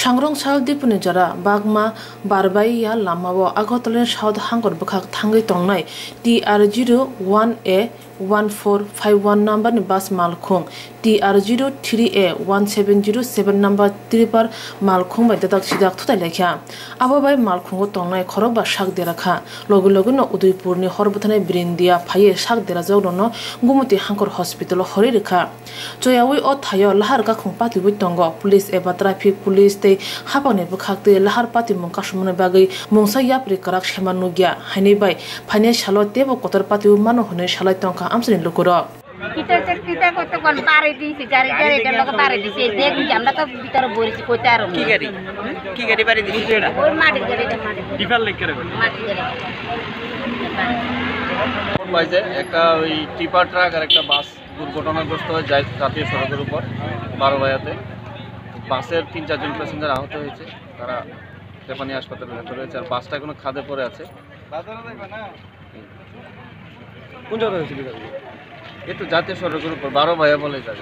Sangrongsal diporni jora Bagma Barbaiya lamao agartalani south hangkor bwkhak thangwi tongnai TR01A1451 Numberni bus malkhung TR03A1707 Number Tipar malkhung by dakdak sidak thuthaikha abo by malkhungo tongnai khorokba sak derakha logino Udaipurni horwi birindiya phawi sak derajakrogno Gomoti Hospitalo horwi joyawi o thayo Lahar khung patiwi tongo police eba traffic police tei hapangni bwkhak tei Lahar pati mung kasumani bagui mungsa yapri karak shema nugya haini bai phane salo tebo kotor patiwi mano hone salai tongka amsini lokuro kita kota kon pare di jari den loko pare di se dek jamda to bitar borisi kotaro ki gari pare di or mati gari mati differ lake করে mati gari বাইজে একটা ওই tipper truck আর একটা বাস দুর্ঘটনাগ্রস্ত হয়ে যায় জাতীয় সড়কের উপর বারবাইয়াতে বাসের ৩-৪ জন প্যাসেঞ্জার আহত হয়েছে তারা তেপানি হাসপাতালে ভেতরে রয়েছে আর বাসটা এখনো খাদে পড়ে আছে কোন জায়গায় হয়েছিল এই তো জাতীয় সড়কের উপর বারবাইয়া বলে যায়